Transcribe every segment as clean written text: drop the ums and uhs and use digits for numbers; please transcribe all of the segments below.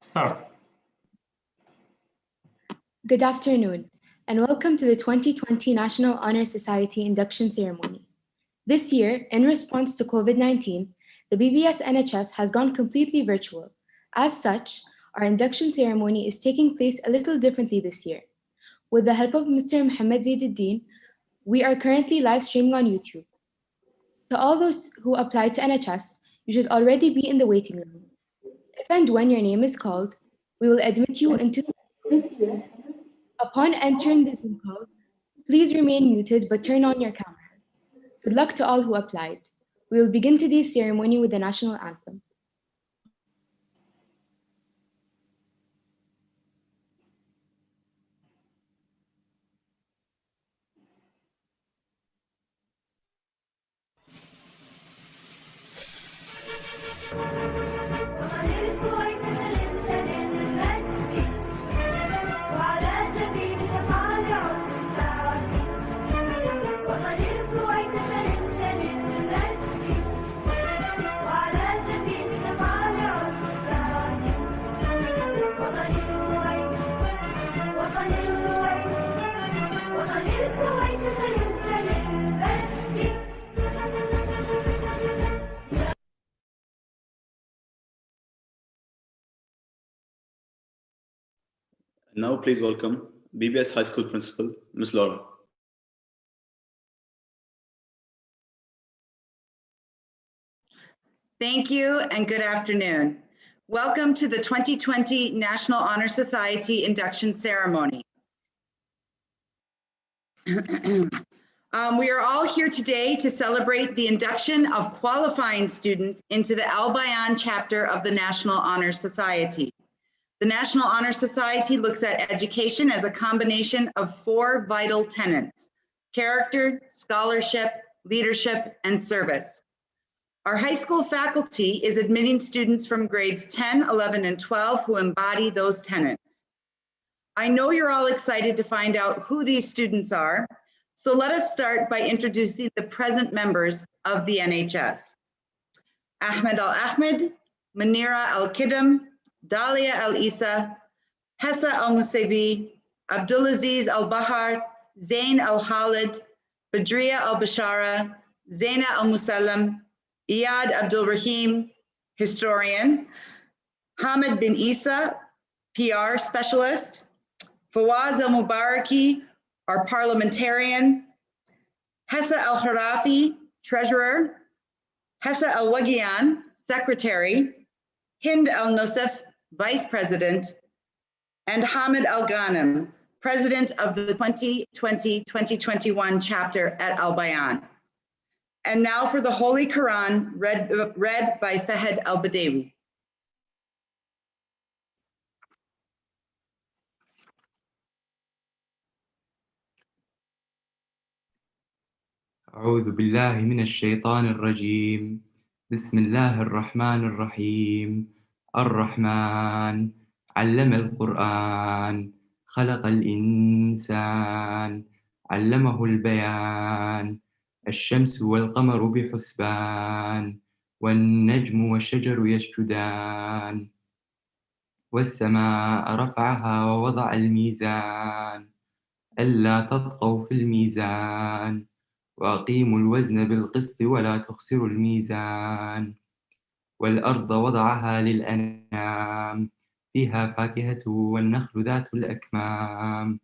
Start. Good afternoon, and welcome to the 2020 National Honor Society Induction Ceremony. This year, in response to COVID-19, the BBS NHS has gone completely virtual. As such, our induction ceremony is taking place a little differently this year. With the help of Mr. Mohammed Zaiduddin, we are currently live streaming on YouTube. To all those who applied to NHS, you should already be in the waiting room. If and when your name is called, we will admit you into this year. Upon entering the Zoom call, please remain muted but turn on your cameras. Good luck to all who applied. We will begin today's ceremony with the national anthem. Now please welcome BBS High School Principal, Ms. Laura. Thank you and good afternoon. Welcome to the 2020 National Honor Society Induction Ceremony. We are all here today to celebrate the induction of qualifying students into the Al Bayan chapter of the National Honor Society. The National Honor Society looks at education as a combination of four vital tenets: character, scholarship, leadership, and service. Our high school faculty is admitting students from grades 10, 11, and 12 who embody those tenets. I know you're all excited to find out who these students are, so let us start by introducing the present members of the NHS. Ahmed Al-Ahmed, Manira Al-Kidam, Dalia Al-Isa, Hessa Al-Musaibi, Abdulaziz Al-Bahar, Zain Al-Khalid, Badriya Al-Bashara, Zaina Al-Musallam, Iyad Abdul-Rahim, historian, Hamid bin Isa, PR specialist, Fawaz Al-Mubaraki, our parliamentarian, Hessa Al-Kharafi, treasurer, Hessa Al-Wagian, secretary, Hind Al-Nusaf, vice president, and Hamid Al-Ghanem, president of the 2020-2021 chapter at Al Bayan. And now for the Holy Quran, read by Fahed Al-Badawi. أعوذ بالله من الشيطان الرجيم. بسم الله الرحمن الرحيم. الرحمن علم القرآن خلق الإنسان علمه البيان الشمس والقمر بحسبان والنجم والشجر يسجدان والسماء رفعها ووضع الميزان ألا تطغوا في الميزان وأقيموا الوزن بالقسط ولا تخسروا الميزان والأرض وضعها للأنام فيها فاكهة والنخل ذات الأكمام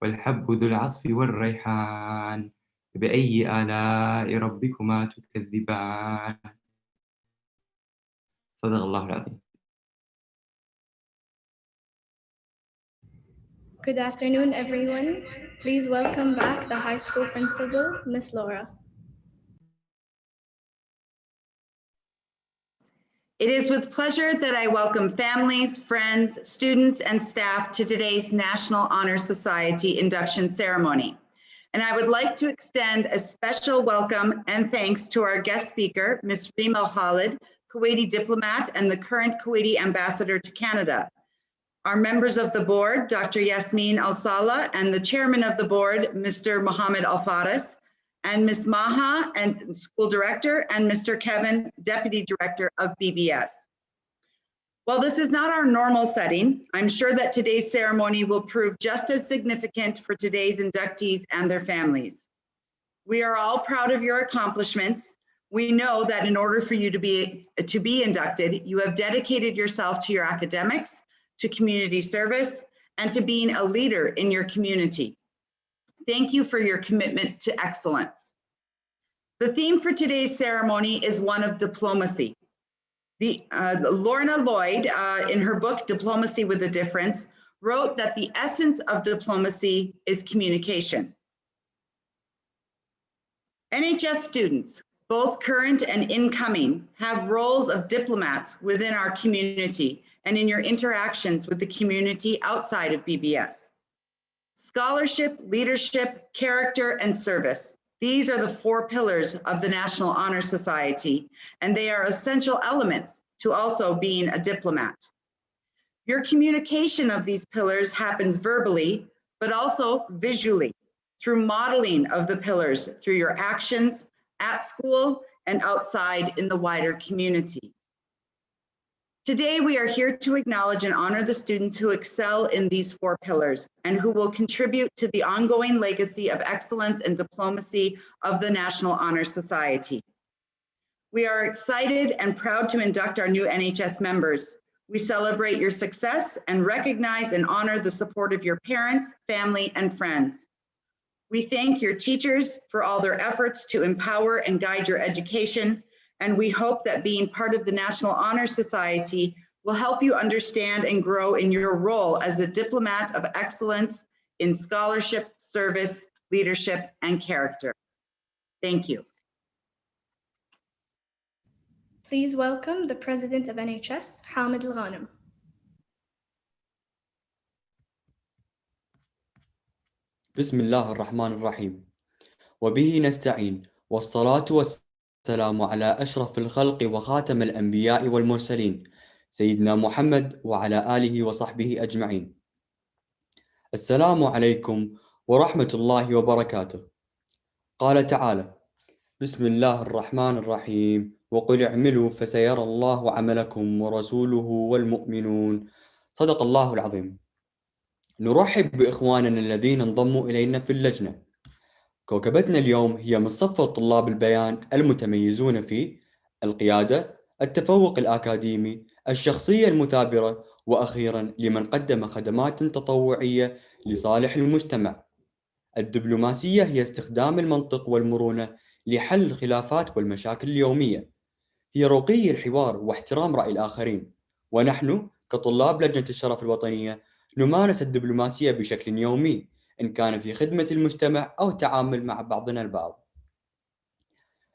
والحب ذو العصف والريحان فبأي آلاء ربكما تكذبان صدق الله العظيم. Good afternoon, everyone. Please welcome back the high school principal, Ms. Laura. It is with pleasure that I welcome families, friends, students, and staff to today's National Honor Society induction ceremony. And I would like to extend a special welcome and thanks to our guest speaker, Ms. Reem Al-Khalid, Kuwaiti diplomat and the current Kuwaiti ambassador to Canada. Our members of the board, Dr. Yasmin Al-Sala, and the chairman of the board, Mr. Mohammed Al-Faris, and Ms. Maha, and school director, and Mr. Kevin, deputy director of BBS. While this is not our normal setting, I'm sure that today's ceremony will prove just as significant for today's inductees and their families. We are all proud of your accomplishments. We know that in order for you to be inducted, you have dedicated yourself to your academics, to community service, and to being a leader in your community. Thank you for your commitment to excellence. The theme for today's ceremony is one of diplomacy. Lorna Lloyd, in her book, Diplomacy with a Difference, wrote that the essence of diplomacy is communication. NHS students, both current and incoming, have roles of diplomats within our community and in your interactions with the community outside of BBS. Scholarship, leadership, character, and service. These are the 4 pillars of the National Honor Society, and they are essential elements to also being a diplomat. Your communication of these pillars happens verbally, but also visually, through modeling of the pillars, through your actions at school and outside in the wider community. Today, we are here to acknowledge and honor the students who excel in these 4 pillars and who will contribute to the ongoing legacy of excellence and diplomacy of the National Honor Society. We are excited and proud to induct our new NHS members. We celebrate your success and recognize and honor the support of your parents, family, and friends. We thank your teachers for all their efforts to empower and guide your education, and we hope that being part of the National Honor Society will help you understand and grow in your role as a diplomat of excellence in scholarship, service, leadership, and character. Thank you. Please welcome the President of NHS, Hamid Al-Ghanem. بسم الله الرحمن الرحيم وبه نستعين والصلاة والسلام على أشرف الخلق وخاتم الأنبياء والمرسلين سيدنا محمد وعلى آله وصحبه أجمعين. السلام عليكم ورحمة الله وبركاته. قال تعالى: بسم الله الرحمن الرحيم وقل اعملوا فسيرى الله عملكم ورسوله والمؤمنون. صدق الله العظيم. نرحب بإخواننا الذين انضموا إلينا في اللجنة. كوكبتنا اليوم هي من صف طلاب البيان المتميزون في القيادة، التفوق الأكاديمي، الشخصية المثابرة، وأخيراً لمن قدم خدمات تطوعية لصالح المجتمع. الدبلوماسية هي استخدام المنطق والمرونة لحل الخلافات والمشاكل اليومية. هي رقي الحوار واحترام رأي الآخرين. ونحن كطلاب لجنة الشرف الوطنية نمارس الدبلوماسية بشكل يومي، إن كان في خدمة المجتمع أو تعامل مع بعضنا البعض.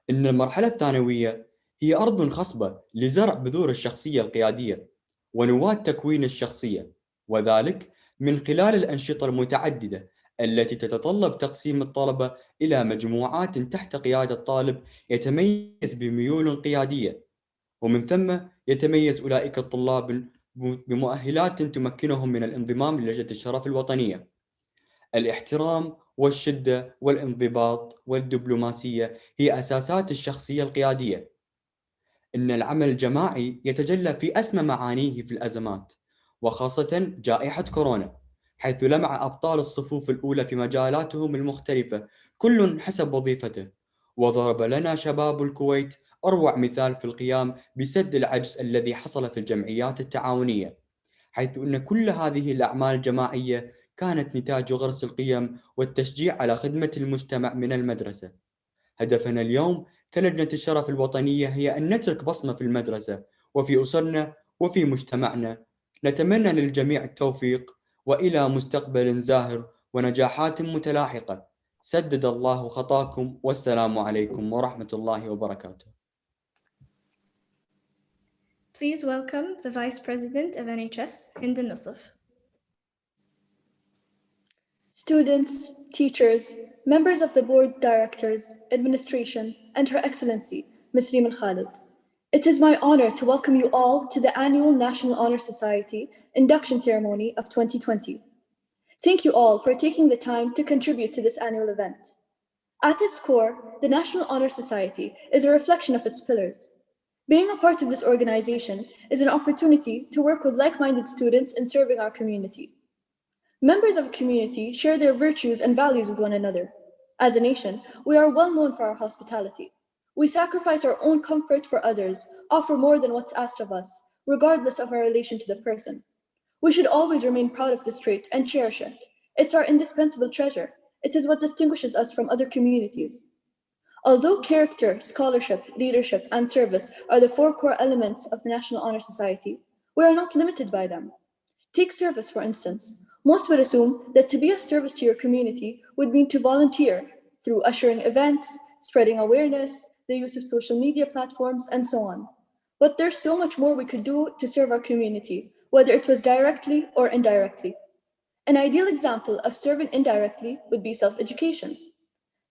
إن المرحلة الثانوية هي أرض خصبة لزرع بذور الشخصية القيادية ونواة تكوين الشخصية، وذلك من خلال الأنشطة المتعددة التي تتطلب تقسيم الطلبة إلى مجموعات تحت قيادة طالب يتميز بميول قيادية، ومن ثم يتميز أولئك الطلاب بمؤهلات تمكنهم من الانضمام للجنة الشرف الوطنية. الاحترام والشدة والانضباط والدبلوماسية هي أساسات الشخصية القيادية. إن العمل الجماعي يتجلى في أسمى معانيه في الأزمات، وخاصة جائحة كورونا، حيث لمع أبطال الصفوف الأولى في مجالاتهم المختلفة كل حسب وظيفته. وضرب لنا شباب الكويت أروع مثال في القيام بسد العجز الذي حصل في الجمعيات التعاونية، حيث أن كل هذه الأعمال الجماعية كانت نتاج غرس القيم والتشجيع على خدمة المجتمع من المدرسة. هدفنا اليوم كلجنة الشرف الوطنية هي أن نترك بصمة في المدرسة وفي أسرنا وفي مجتمعنا. نتمنى للجميع التوفيق وإلى مستقبل زاهر ونجاحات متلاحقة. سدد الله خطاكم والسلام عليكم ورحمة الله وبركاته. Please welcome the Vice President of NHS, Hind Al-Nusaf. Students, teachers, members of the Board Directors, Administration, and Her Excellency, Ms. Reem Al-Khalid. It is my honor to welcome you all to the annual National Honor Society Induction Ceremony of 2020. Thank you all for taking the time to contribute to this annual event. At its core, the National Honor Society is a reflection of its pillars. Being a part of this organization is an opportunity to work with like-minded students in serving our community. Members of a community share their virtues and values with one another. As a nation, we are well known for our hospitality. We sacrifice our own comfort for others, offer more than what's asked of us, regardless of our relation to the person. We should always remain proud of this trait and cherish it. It's our indispensable treasure. It is what distinguishes us from other communities. Although character, scholarship, leadership, and service are the four core elements of the National Honor Society, we are not limited by them. Take service, for instance. Most would assume that to be of service to your community would mean to volunteer through ushering events, spreading awareness, the use of social media platforms, and so on. But there's so much more we could do to serve our community, whether it was directly or indirectly. An ideal example of serving indirectly would be self-education.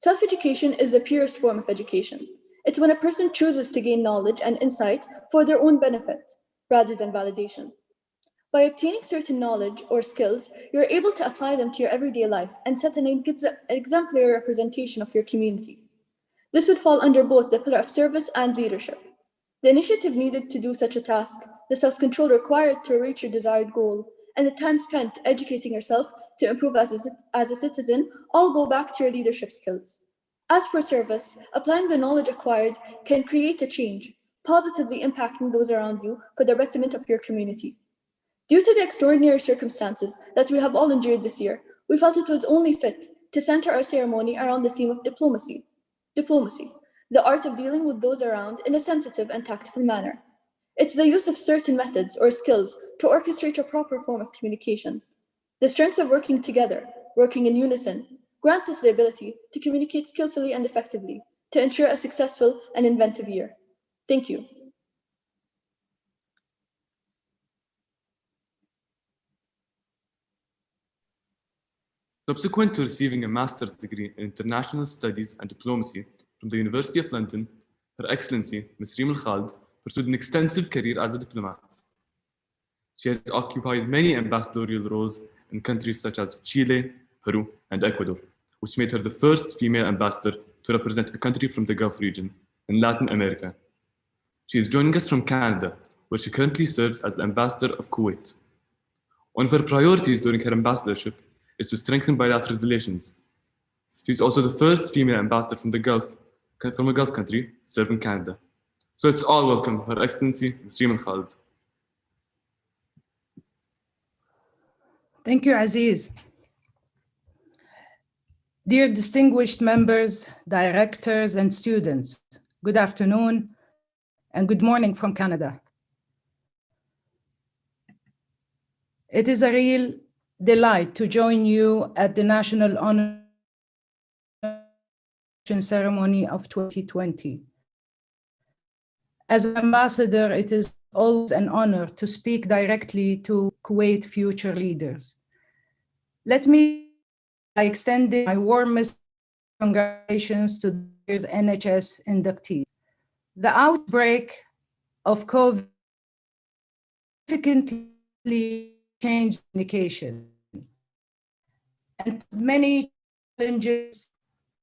Self-education is the purest form of education. It's when a person chooses to gain knowledge and insight for their own benefit, rather than validation. By obtaining certain knowledge or skills, you're able to apply them to your everyday life and set an exemplary representation of your community. This would fall under both the pillar of service and leadership. The initiative needed to do such a task, the self-control required to reach your desired goal, and the time spent educating yourself to improve as a citizen all go back to your leadership skills. As for service, applying the knowledge acquired can create a change, positively impacting those around you for the betterment of your community. Due to the extraordinary circumstances that we have all endured this year, we felt it was only fit to center our ceremony around the theme of diplomacy. Diplomacy, the art of dealing with those around in a sensitive and tactful manner. It's the use of certain methods or skills to orchestrate a proper form of communication. The strength of working together, working in unison, grants us the ability to communicate skillfully and effectively to ensure a successful and inventive year. Thank you. Subsequent to receiving a master's degree in international studies and diplomacy from the University of London, Her Excellency Ms. Khalid pursued an extensive career as a diplomat. She has occupied many ambassadorial roles in countries such as Chile, Peru, and Ecuador, which made her the first female ambassador to represent a country from the Gulf region in Latin America. She is joining us from Canada, where she currently serves as the ambassador of Kuwait. One of her priorities during her ambassadorship is to strengthen bilateral relations. She is also the first female ambassador from a Gulf country serving Canada. So let's all welcome Her Excellency Ms. Khalid. Thank you, Aziz. Dear distinguished members, directors, and students, good afternoon and good morning from Canada. It is a real delight to join you at the National Honor Ceremony of 2020. As an ambassador, it is always an honor to speak directly to Kuwait future leaders. Let me extend my warmest congratulations to this year's NHS inductees. The outbreak of COVID significantly changed communication, and many challenges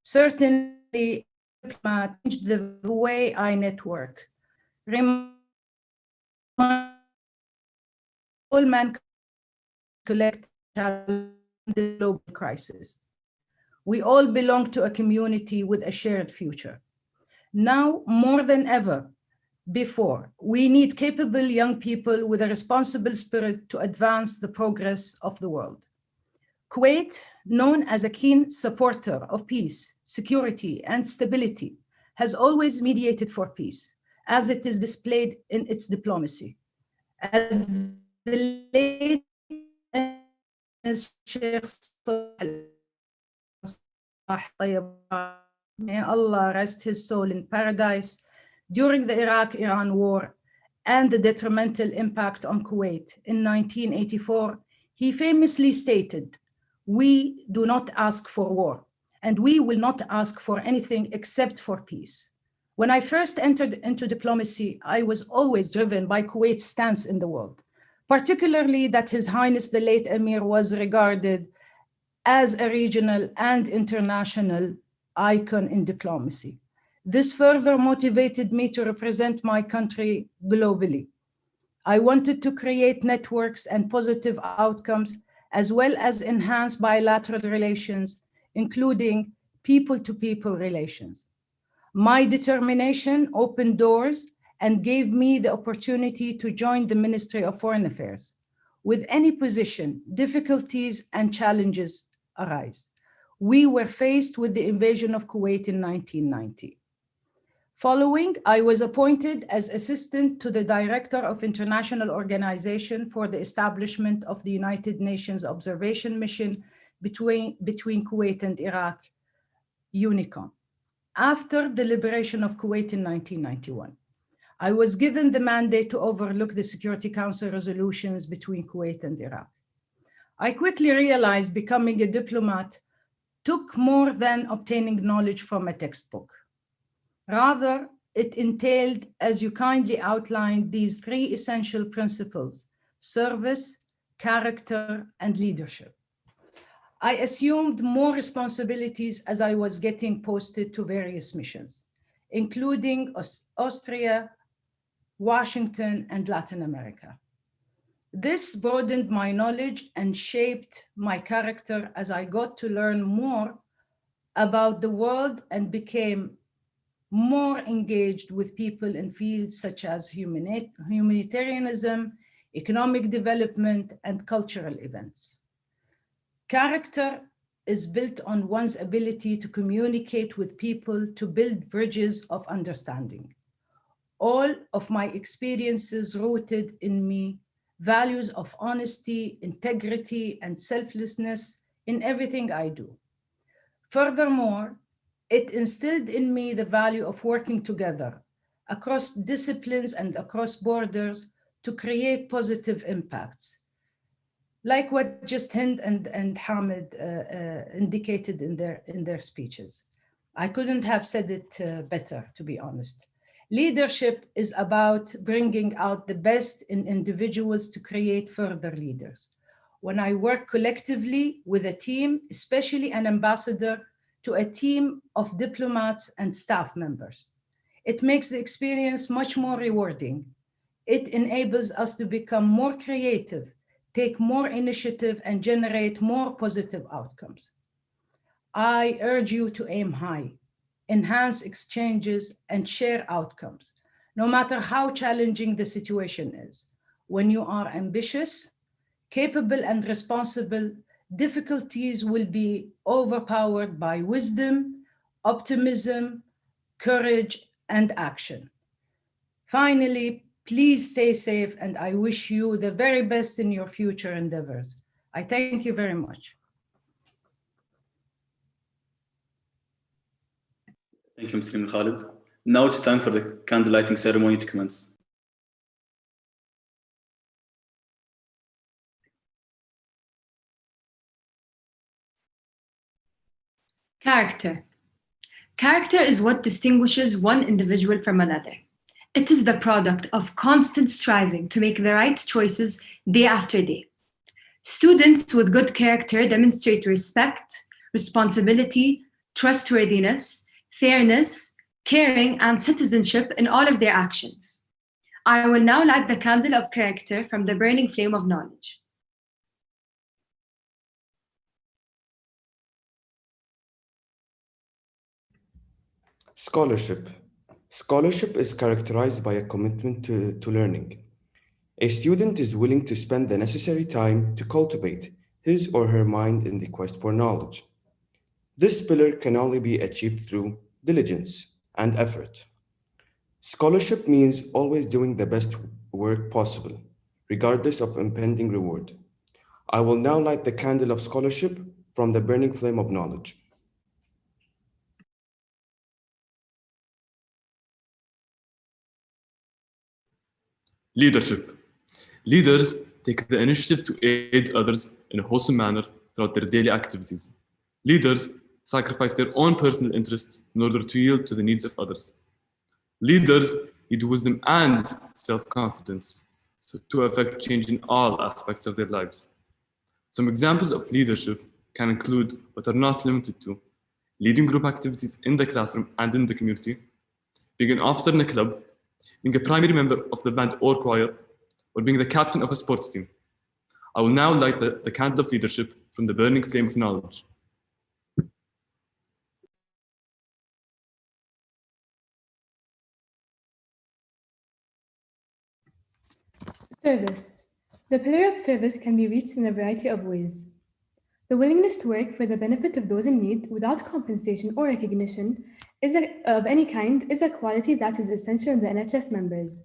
certainly changed the way I network. All mankind collect the global crisis. We all belong to a community with a shared future. Now, more than ever before, we need capable young people with a responsible spirit to advance the progress of the world. Kuwait, known as a keen supporter of peace, security, and stability, has always mediated for peace, as it is displayed in its diplomacy. As the late Sheikh may Allah rest his soul in paradise, during the Iraq-Iran war and the detrimental impact on Kuwait in 1984, he famously stated, "We do not ask for war, and we will not ask for anything except for peace." When I first entered into diplomacy, I was always driven by Kuwait's stance in the world, particularly that His Highness the late Emir was regarded as a regional and international icon in diplomacy. This further motivated me to represent my country globally. I wanted to create networks and positive outcomes, as well as enhance bilateral relations, including people-to-people relations. My determination opened doors and gave me the opportunity to join the Ministry of Foreign Affairs. With any position, difficulties and challenges arise. We were faced with the invasion of Kuwait in 1990. Following, I was appointed as assistant to the Director of International Organization for the establishment of the United Nations Observation Mission between Kuwait and Iraq, UNICOM, after the liberation of Kuwait in 1991. I was given the mandate to overlook the Security Council resolutions between Kuwait and Iraq. I quickly realized becoming a diplomat took more than obtaining knowledge from a textbook. Rather, it entailed, as you kindly outlined, these three essential principles: service, character, and leadership. I assumed more responsibilities as I was getting posted to various missions, including Austria, Washington, and Latin America. This broadened my knowledge and shaped my character as I got to learn more about the world and became more engaged with people in fields such as humanitarianism, economic development, and cultural events. Character is built on one's ability to communicate with people, to build bridges of understanding. All of my experiences rooted in me values of honesty, integrity, and selflessness in everything I do. Furthermore, it instilled in me the value of working together across disciplines and across borders to create positive impacts, like what just Hind and Hamid indicated in their speeches. I couldn't have said it better, to be honest. Leadership is about bringing out the best in individuals to create further leaders. When I work collectively with a team, especially an ambassador, to a team of diplomats and staff members, it makes the experience much more rewarding. It enables us to become more creative, take more initiative, and generate more positive outcomes. I urge you to aim high, enhance exchanges, and share outcomes, no matter how challenging the situation is. When you are ambitious, capable, and responsible, difficulties will be overpowered by wisdom, optimism, courage, and action. Finally, please stay safe, and I wish you the very best in your future endeavors. I thank you very much. Thank you, Mr. Khalid. Now it's time for the candle lighting ceremony to commence. Character. Character is what distinguishes one individual from another. It is the product of constant striving to make the right choices day after day. Students with good character demonstrate respect, responsibility, trustworthiness, fairness, caring, and citizenship in all of their actions. I will now light the candle of character from the burning flame of knowledge. Scholarship. Scholarship is characterized by a commitment to learning. A student is willing to spend the necessary time to cultivate his or her mind in the quest for knowledge. This pillar can only be achieved through diligence and effort. Scholarship means always doing the best work possible, regardless of impending reward. I will now light the candle of scholarship from the burning flame of knowledge. Leadership. Leaders take the initiative to aid others in a wholesome manner throughout their daily activities. Leaders sacrifice their own personal interests in order to yield to the needs of others. Leaders need wisdom and self-confidence to affect change in all aspects of their lives. Some examples of leadership can include, but are not limited to, leading group activities in the classroom and in the community, being an officer in a club, being a primary member of the band or choir, or being the captain of a sports team. I will now light the candle of leadership from the burning flame of knowledge. Service. The pillar of service can be reached in a variety of ways. The willingness to work for the benefit of those in need without compensation or recognition of any kind is a quality that is essential in the NHS members.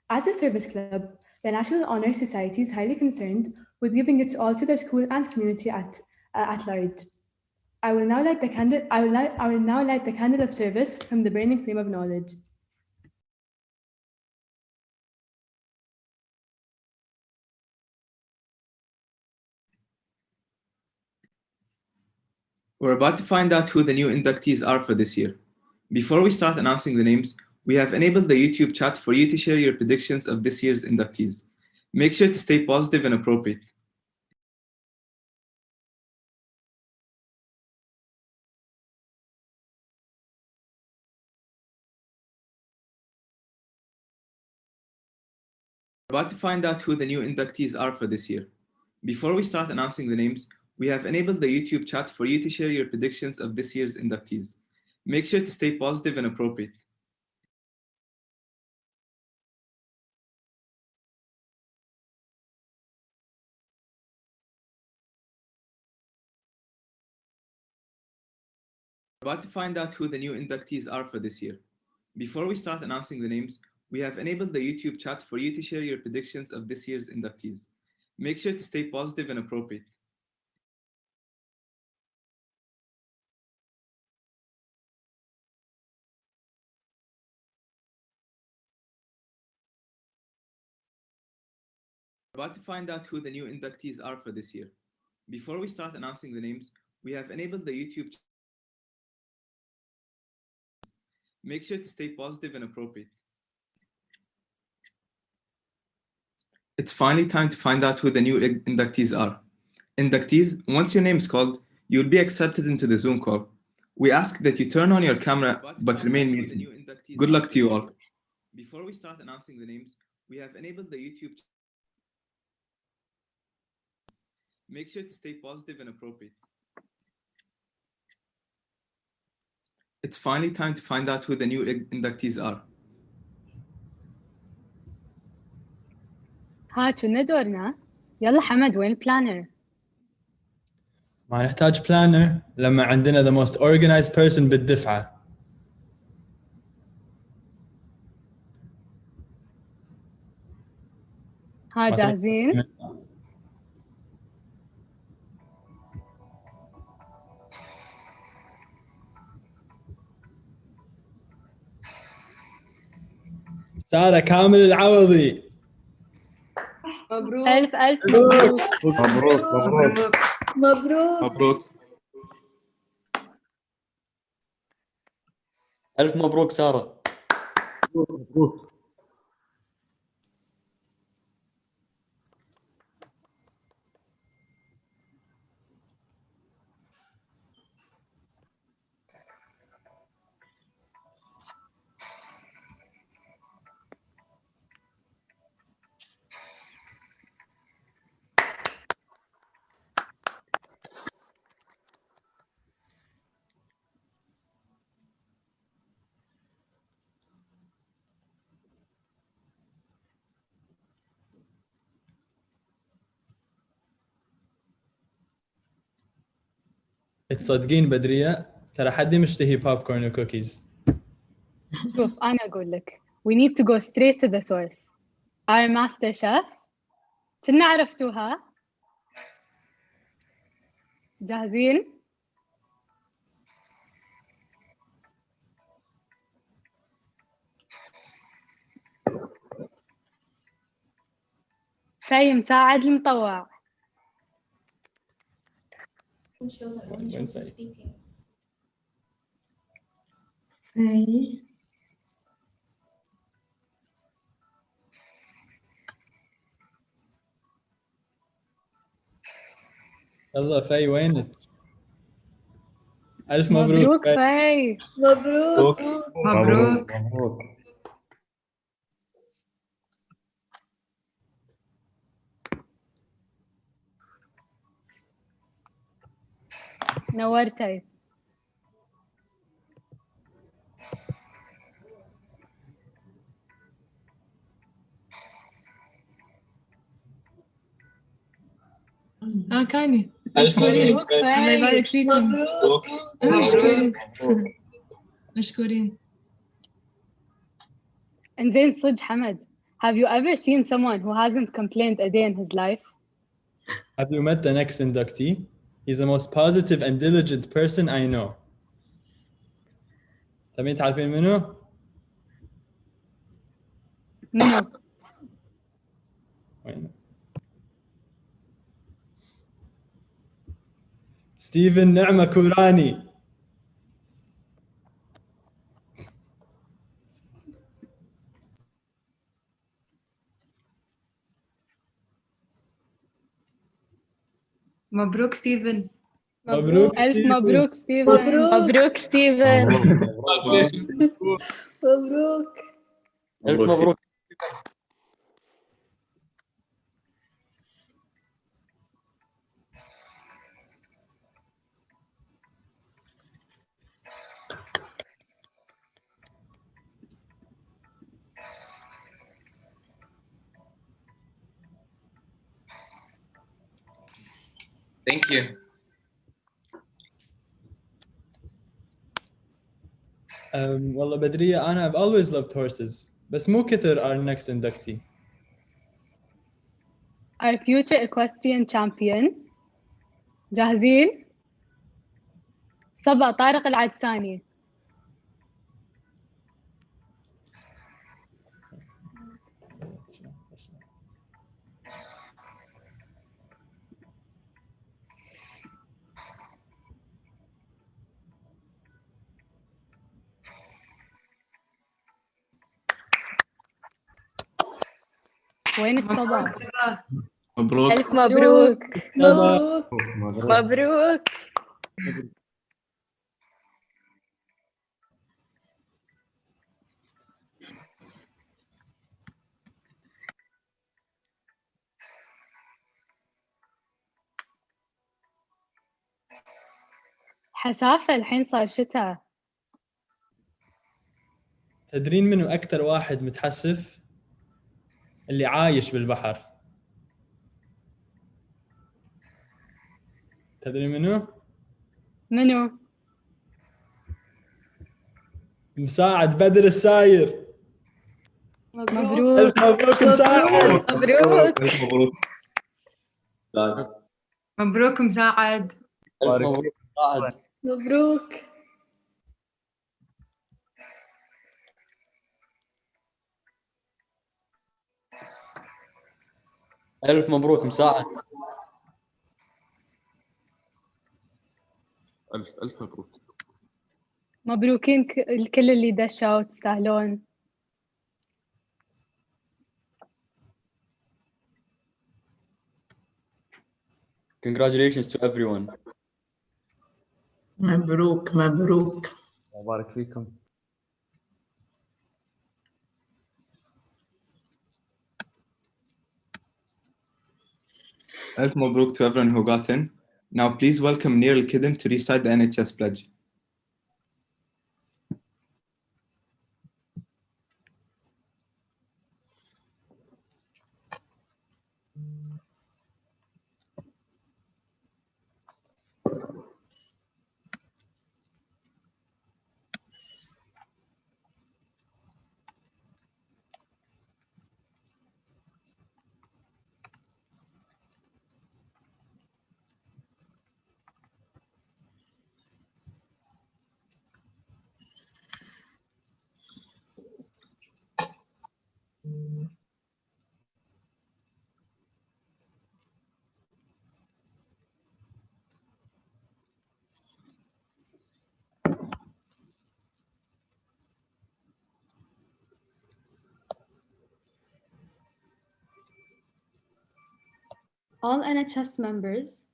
As a service club, the National Honour Society is highly concerned with giving its all to the school and community at large. I will now light the candle of service from the burning flame of knowledge. We're about to find out who the new inductees are for this year. Before we start announcing the names, we have enabled the YouTube chat for you to share your predictions of this year's inductees. Make sure to stay positive and appropriate. We're about to find out who the new inductees are for this year. Before we start announcing the names, we have enabled the YouTube chat for you to share your predictions of this year's inductees. Make sure to stay positive and appropriate. We're about to find out who the new inductees are for this year. Before we start announcing the names, we have enabled the YouTube chat for you to share your predictions of this year's inductees. Make sure to stay positive and appropriate. We're about to find out who the new inductees are for this year. Before we start announcing the names, we have enabled the YouTube chat. Make sure to stay positive and appropriate. It's finally time to find out who the new inductees are. Inductees, once your name is called, you will be accepted into the Zoom call. We ask that you turn on your camera but remain muted. Good luck to you all. Before we start announcing the names, we have enabled the YouTube. Make sure to stay positive and appropriate. It's finally time to find out who the new inductees are. ها كنا دورنا. يلا حمد وين البلانر؟ ما نحتاج planner لما عندنا the most organized person بالدفعة. ها جاهزين؟ سارة كامل العوضي. مبروك. ألف مبروك. مبروك مبروك مبروك. مبروك. ألف مبروك سارة. مبروك. تصدقين بدرية ترى حدي مشتهي بوب كورن وكوكيز. شوف أنا أقول لك we need to go straight to the source. Our master chef. كنا عرفتوها؟ جاهزين؟ في مساعد المطوع. يلا في وينك؟ ألف مبروك مبروك فاي. مبروك. مبروك. نورتي. كاني ألف مبروك الله يبارك فيكم. مبروك. مشكورين مشكورين. انزين صدق حمد, have you ever seen someone who hasn't complained a day in his life? Have you met the next inductee? He's the most positive and diligent person I know. تبين تعرفين منو؟ منو؟ وين؟ ستيفن نعمة كوراني. مبروك ستيفن. مبروك ألف ستيفن. مبروك ستيفن. مبروك ستيفن. مبروك. ألف مبروك. Thank you. والله بدرية أنا I've always loved horses بس مو كثر our next inductee. Our future equestrian champion. جاهزين؟ صبا طارق العدساني. وينك صبا؟ مبروك. ألف مبروك. مبروك. مبروك. حسافة الحين صار شتاء. تدرين منو أكثر واحد متحسف؟ اللي عايش بالبحر. تدرين منو؟ منو؟ مساعد بدر الساير. مبروك. ألف مبروك مساعد. مبروك. ألف مبروك. مبروك مساعد. ألف مبروك مساعد. مبروك. ألف مبروك مساعد. ألف مبروك. مبروكين الكل اللي دشوا وتستاهلون. Congratulations to everyone. مبروك مبروك. مبارك فيكم. Alf Mabruk to everyone who got in. Now please welcome Nir Al-Kidem to recite the NHS pledge. All NHS members,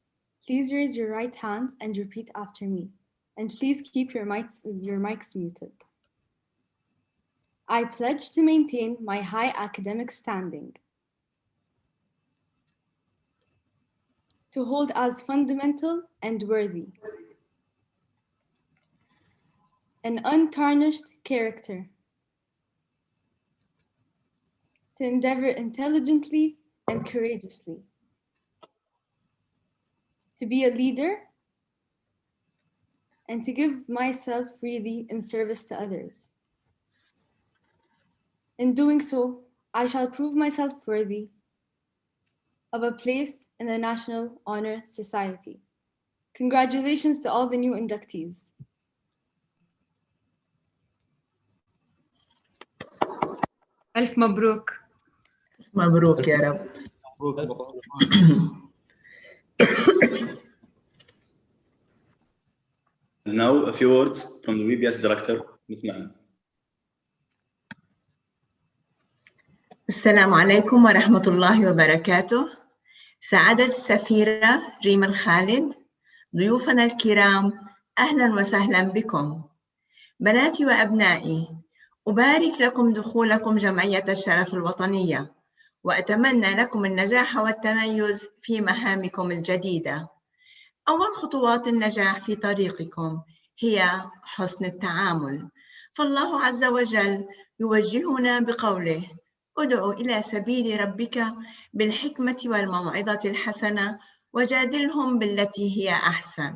please raise your right hands and repeat after me. and please keep your mics muted. I pledge to maintain my high academic standing, to hold as fundamental and worthy an untarnished character, to endeavor intelligently and courageously, to be a leader, and to give myself freely in service to others. In doing so, I shall prove myself worthy of a place in the National Honor Society. Congratulations to all the new inductees. ألف مبروك. مبروك يا رب. Now, a few words from the VBS director, Ms. Ma'am. السلام عليكم ورحمة الله وبركاته. سعادة السفيرة ريم الخالد، ضيوفنا الكرام، أهلا وسهلا بكم. بناتي وأبنائي، أبارك لكم دخولكم جمعية الشرف الوطنية، وأتمنى لكم النجاح والتميز في مهامكم الجديدة. أول خطوات النجاح في طريقكم هي حسن التعامل، فالله عز وجل يوجهنا بقوله: ادع إلى سبيل ربك بالحكمة والموعظة الحسنة وجادلهم بالتي هي أحسن.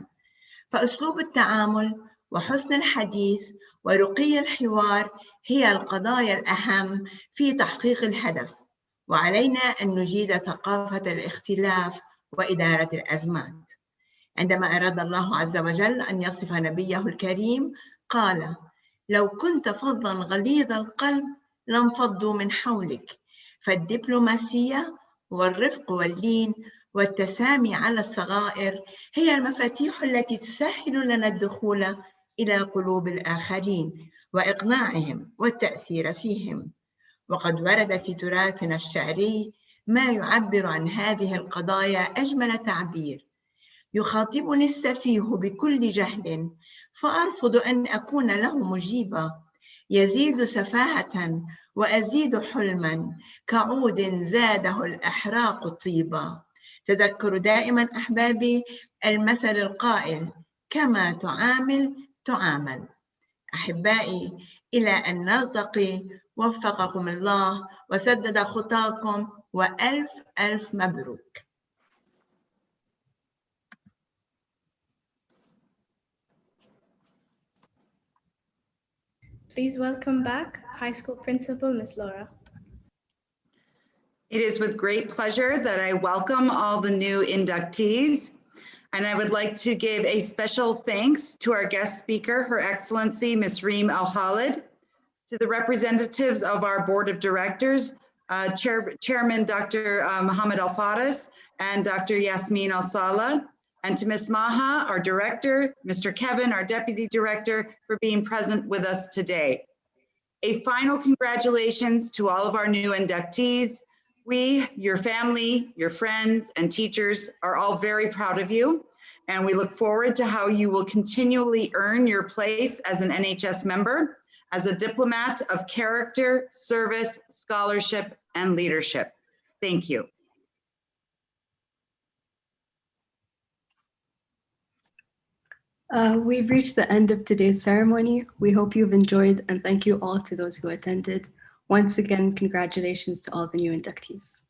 فأسلوب التعامل وحسن الحديث ورقي الحوار هي القضايا الأهم في تحقيق الهدف، وعلينا أن نجيد ثقافة الاختلاف وإدارة الأزمات. عندما أراد الله عز وجل أن يصف نبيه الكريم قال: لو كنت فظا غليظ القلب لانفضوا من حولك. فالدبلوماسية والرفق واللين والتسامي على الصغائر هي المفاتيح التي تسهل لنا الدخول إلى قلوب الآخرين وإقناعهم والتأثير فيهم. وقد ورد في تراثنا الشعري ما يعبر عن هذه القضايا أجمل تعبير: يخاطبني السفيه بكل جهل فأرفض أن أكون له مجيبا، يزيد سفاهة وأزيد حلما، كعود زاده الأحراق طيبا. تذكروا دائما أحبابي المثل القائل: كما تعامل تعامل. أحبائي، إلى أن نلتقي، وفقكم الله وسدد خطاكم، وألف ألف مبروك. Please welcome back High School Principal Ms. Laura. It is with great pleasure that I welcome all the new inductees, and I would like to give a special thanks to our guest speaker, Her Excellency Ms. Reem Al-Khalid, to the representatives of our Board of Directors, Chairman Dr. Mohammed Al-Faris and Dr. Yasmin Al-Sala, and to Ms. Maha, our Director, Mr. Kevin, our Deputy Director, for being present with us today. A final congratulations to all of our new inductees. We, your family, your friends, and teachers are all very proud of you, and we look forward to how you will continually earn your place as an NHS member, as a diplomat of character, service, scholarship, and leadership. Thank you. We've reached the end of today's ceremony. We hope you've enjoyed, and thank you all to those who attended. Once again, congratulations to all the new inductees.